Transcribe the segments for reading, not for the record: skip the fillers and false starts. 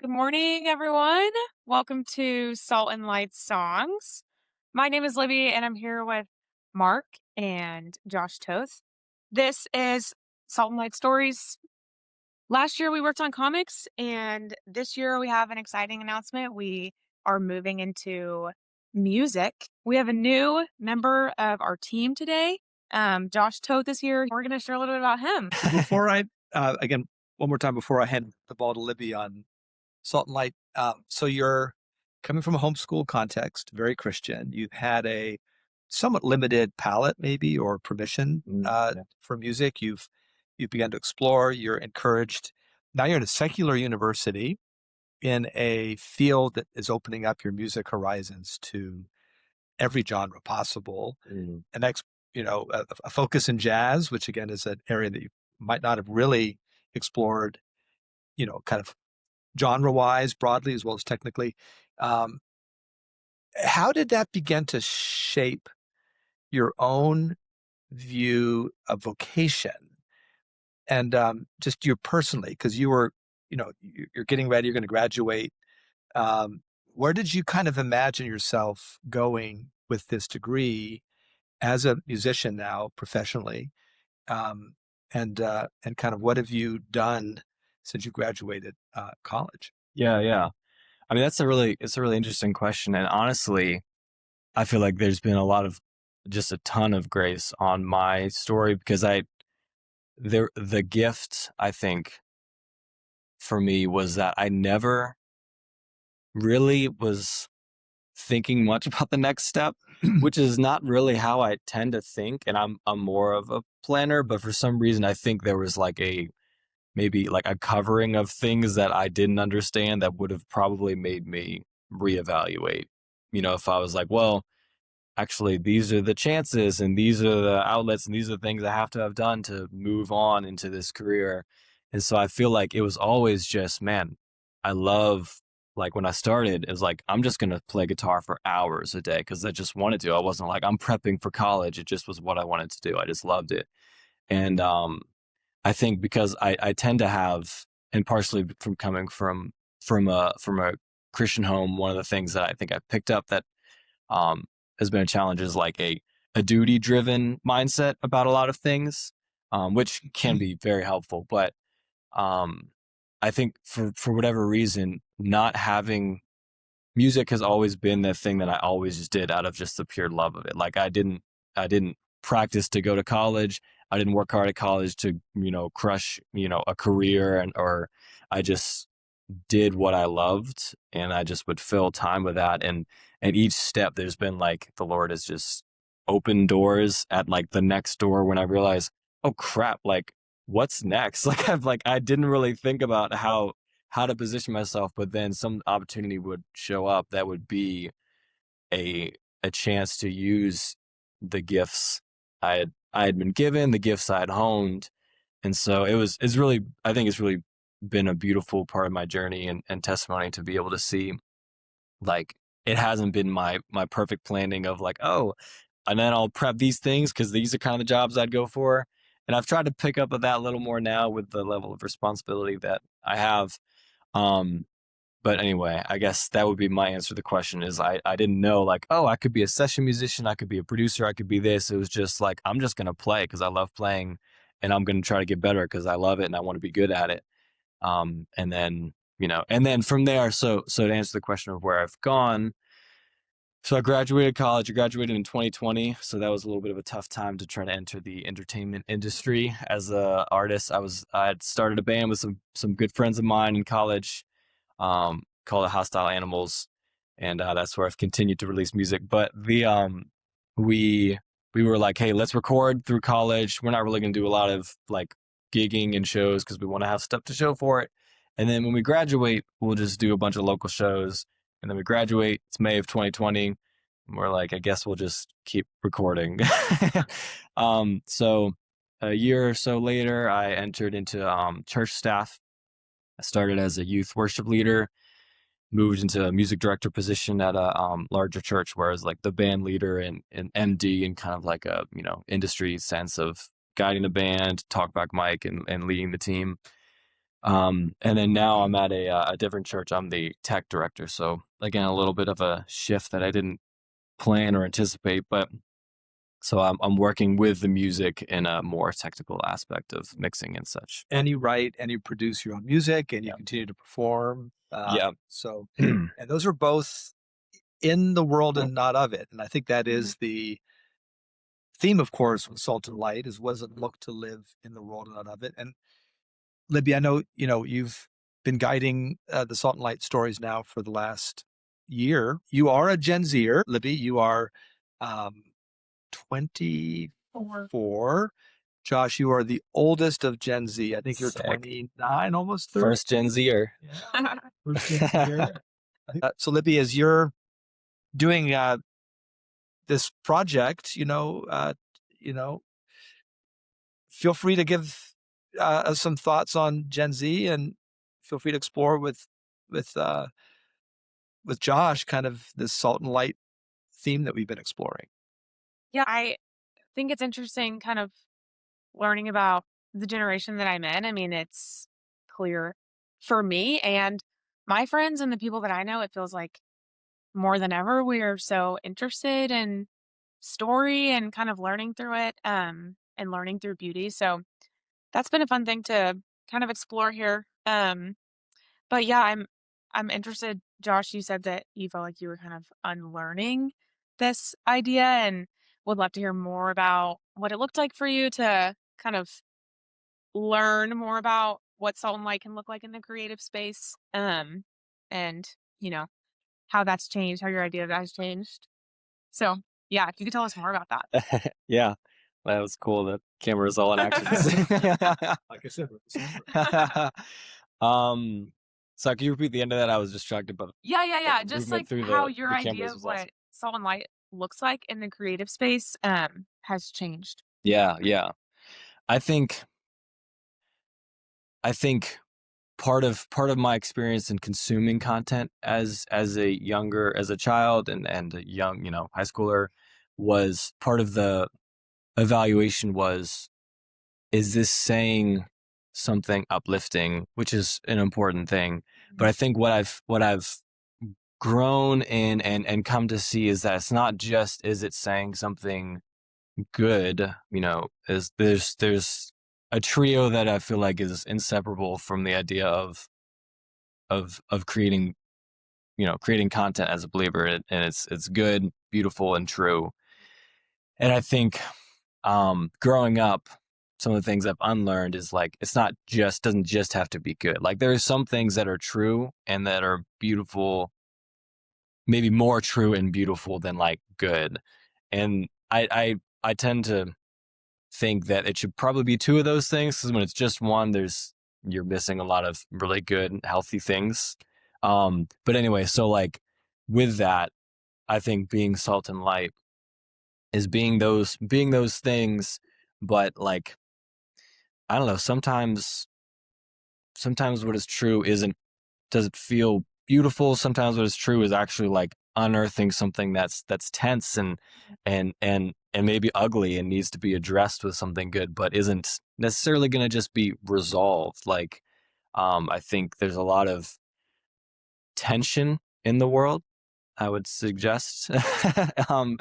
Good morning, everyone. Welcome to Salt and Light Songs. My name is Libby, and I'm here with Mark and Josh Toth. This is Salt and Light Stories. Last year, we worked on comics, and this year, we have an exciting announcement. We are moving into music. We have a new member of our team today. Josh Toth is here. We're going to share a little bit about him. Before I, again, one more time before I hand the ball to Libby on Salt and Light. So you're coming from a homeschool context, very Christian. You've had a somewhat limited palette, maybe, or permission for music. You've begun to explore. You're encouraged. Now you're in a secular university in a field that is opening up your music horizons to every genre possible. And that's, a focus in jazz, which again is an area that you might not have really explored, kind of genre-wise, broadly, as well as technically. How did that begin to shape your own view of vocation? And just you personally, because you were, you're getting ready, you're going to graduate. Where did you kind of imagine yourself going with this degree as a musician now professionally? And kind of what have you done since you graduated college? Yeah. I mean, it's a really interesting question. And honestly, I feel like there's been just a ton of grace on my story because the gift, I think, for me was that I never really was thinking much about the next step, which is not really how I tend to think. And I'm more of a planner, but for some reason, I think there was maybe like a covering of things that I didn't understand that would have probably made me reevaluate. If I was like, well, actually, these are the chances and these are the outlets and these are the things I have to have done to move on into this career. And so I feel like it was always just, man, I love, like when I started, it was like, I'm just going to play guitar for hours a day because I just wanted to. I wasn't like, I'm prepping for college. It just was what I wanted to do. I just loved it. And I think because I tend to have, and partially from coming from a Christian home, one of the things that I think I've picked up that has been a challenge is like a duty driven mindset about a lot of things, which can be very helpful. But I think for whatever reason, not having music has always been the thing that I always just did out of just the pure love of it. Like I didn't practice to go to college. I didn't work hard at college to, crush, a career or I just did what I loved and I just would fill time with that. And at each step, there's been like, the Lord has just opened doors at like the next door when I realized, oh crap, like what's next? I didn't really think about how to position myself, but then some opportunity would show up that would be a chance to use the gifts I had been given, the gifts I had honed. And so I think it's really been a beautiful part of my journey and testimony to be able to see, like, it hasn't been my perfect planning of like, oh, and then I'll prep these things because these are kind of the jobs I'd go for. And I've tried to pick up with that a little more now with the level of responsibility that I have. But anyway, I guess that would be my answer to the question is I didn't know like, oh, I could be a session musician. I could be a producer. I could be this. It was just like, I'm just going to play because I love playing and I'm going to try to get better because I love it and I want to be good at it. And then from there, so to answer the question of where I've gone, so I graduated college. I graduated in 2020. So that was a little bit of a tough time to try to enter the entertainment industry as a artist. I had started a band with some good friends of mine in college, called it Hostile Animals, and that's where I've continued to release music. But we were like, hey, let's record through college. We're not really going to do a lot of like gigging and shows because we want to have stuff to show for it. And then when we graduate, we'll just do a bunch of local shows. And then we graduate. It's May of 2020. And we're like, I guess we'll just keep recording. So a year or so later, I entered into church staff. I started as a youth worship leader, moved into a music director position at a larger church, where I was like the band leader and MD and kind of like a industry sense of guiding the band, talkback mic, and leading the team. And then now I'm at a different church. I'm the tech director. So again, a little bit of a shift that I didn't plan or anticipate, but so I'm working with the music in a more technical aspect of mixing and such. And you write and you produce your own music and you Yeah. continue to perform. Yeah. So, and those are both in the world and not of it. And I think that is the theme, of course, with Salt and Light is what does it look to live in the world and not of it? And Libby, I know, you've been guiding the Salt and Light stories now for the last year. You are a Gen Zer, Libby. You are 24. Josh, you are the oldest of Gen Z. I think you're Sick. 29, almost 30. First Gen Zer. Yeah. First Gen Zer. So Libby, as you're doing this project, feel free to give us some thoughts on Gen Z, and feel free to explore with uh, with Josh kind of this Salt and Light theme that we've been exploring. Yeah, I think it's interesting kind of learning about the generation that I'm in. I mean, it's clear for me and my friends and the people that I know, it feels like more than ever we are so interested in story and kind of learning through it, and learning through beauty. So that's been a fun thing to kind of explore here. But yeah, I'm interested. Josh, you said that you felt like you were kind of unlearning this idea and would love to hear more about what it looked like for you to kind of learn more about what salt and light can look like in the creative space. And you know, how that's changed, how your idea of that has changed. So yeah, if you could tell us more about that. Yeah, that was cool. The camera's all in action. Like I said, um, so can you repeat the end of that? I was distracted, but Yeah. the Just movement like through how your the idea cameras of was awesome. what salt and light looks like in the creative space has changed. Yeah. I think part of my experience in consuming content as a child and a young, high schooler, was part of the evaluation was, is this saying something uplifting, which is an important thing. But I think what I've grown in and come to see is that it's not just, is it saying something good, is there's a trio that I feel like is inseparable from the idea of creating content as a believer, and it's good, beautiful, and true. And I think growing up, some of the things I've unlearned is like, it's not just, doesn't just have to be good. Like there are some things that are true and that are beautiful, maybe more true and beautiful than like good. And I tend to think that it should probably be two of those things, because when it's just one, you're missing a lot of really good, healthy things. But anyway, so like with that, I think being salt and light is being those things, but like, I don't know, sometimes what is true doesn't feel beautiful. Sometimes what is true is actually like unearthing something that's tense and maybe ugly and needs to be addressed with something good, but isn't necessarily going to just be resolved. Like, I think there's a lot of tension in the world, I would suggest. um,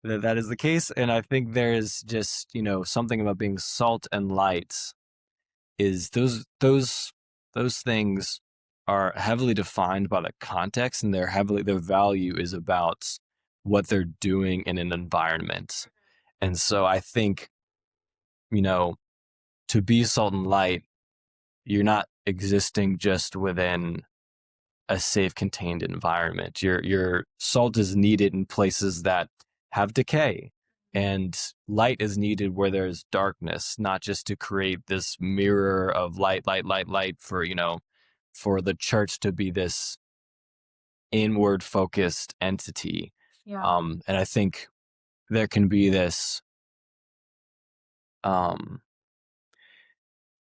that is the case. And I think there is just, something about being salt and light, is those things are heavily defined by the context, and their value is about what they're doing in an environment. And so I think, you know, to be salt and light, you're not existing just within a safe, contained environment. Your salt is needed in places that have decay, and light is needed where there's darkness, not just to create this mirror of light for the church to be this inward focused entity. Yeah. And I think there can be this, um,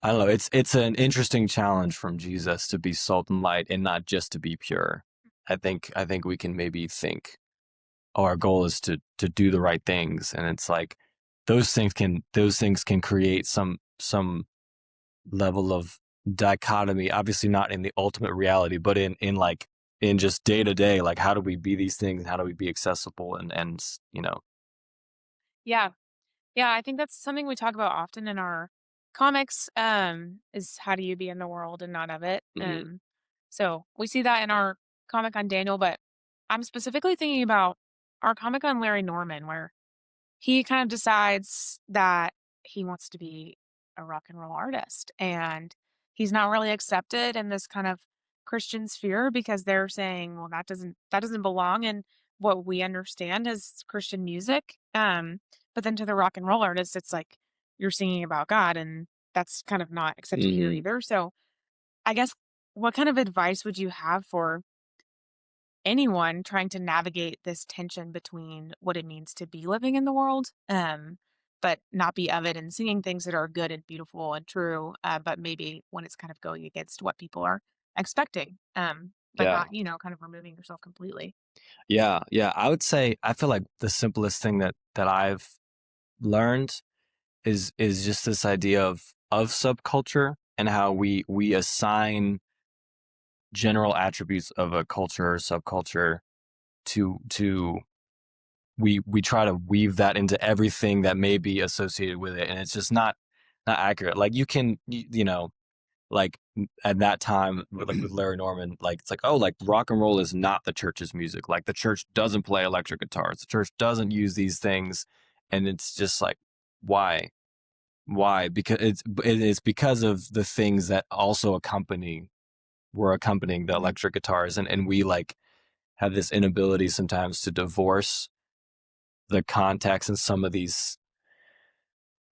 I don't know. It's an interesting challenge from Jesus to be salt and light and not just to be pure. I think we can maybe think, oh, our goal is to do the right things, and it's like those things can create some level of dichotomy, obviously not in the ultimate reality, but in like in just day to day, like how do we be these things and how do we be accessible and you know. Yeah. Yeah, I think that's something we talk about often in our comics, is how do you be in the world and not of it? Mm-hmm. So we see that in our comic on Daniel, but I'm specifically thinking about our comic on Larry Norman, where he kind of decides that he wants to be a rock and roll artist, and he's not really accepted in this kind of Christian sphere because they're saying, well, that doesn't belong in what we understand as Christian music. But then to the rock and roll artist, it's like you're singing about God, and that's kind of not accepted here Mm-hmm. either. So I guess, what kind of advice would you have for anyone trying to navigate this tension between what it means to be living in the world, but not be of it, and singing things that are good and beautiful and true, but maybe when it's kind of going against what people are expecting, but Yeah. not, kind of removing yourself completely. Yeah. Yeah. I would say I feel like the simplest thing that I've learned is just this idea of subculture and how we assign general attributes of a culture or subculture to we try to weave that into everything that may be associated with it, and it's just not accurate. Like you know, like at that time with Larry Norman, like it's like, oh, like rock and roll is not the church's music, like the church doesn't play electric guitars, the church doesn't use these things. And it's just like, why? Because it's because of the things that also were accompanying the Mhm. electric guitars, and we like have this inability sometimes to divorce the context and some of these,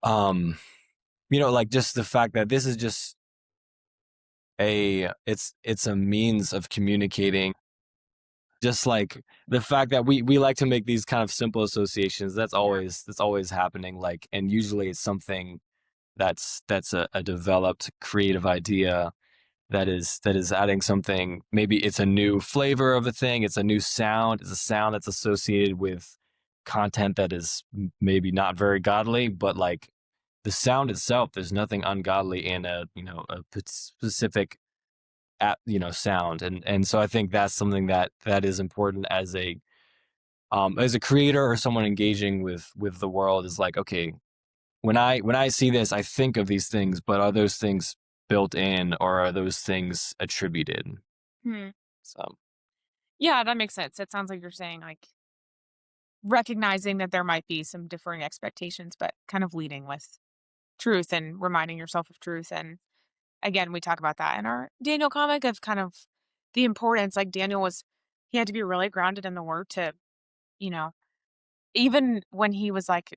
um like just the fact that this is just it's a means of communicating, just like the fact that we like to make these kind of simple associations. Yeah. That's always happening, like, and usually it's something that's a developed creative idea that is adding something. Maybe it's a new flavor of a thing, it's a new sound, it's a sound that's associated with content that is maybe not very godly, but like the sound itself, there's nothing ungodly in a specific sound. And so I think that's something that is important as a creator or someone engaging with the world, is like, okay, when I see this, I think of these things, but are those things built in or are those things attributed? Hmm. So Yeah, that makes sense. It sounds like you're saying, like, recognizing that there might be some differing expectations, but kind of leading with truth and reminding yourself of truth. And again, we talk about that in our Daniel comic of kind of the importance. Like, he had to be really grounded in the word to, you know, even when he was like,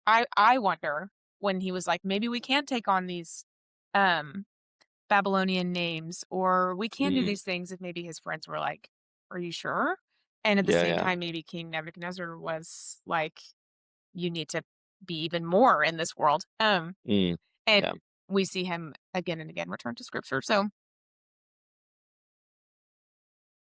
I wonder when he was like, maybe we can take on these um Babylonian names, or we can do mm, these things, if maybe his friends were like, are you sure? And at the yeah, same yeah, time, maybe King Nebuchadnezzar was like, you need to be even more in this world. mm, And yeah, we see him again and again return to scripture. So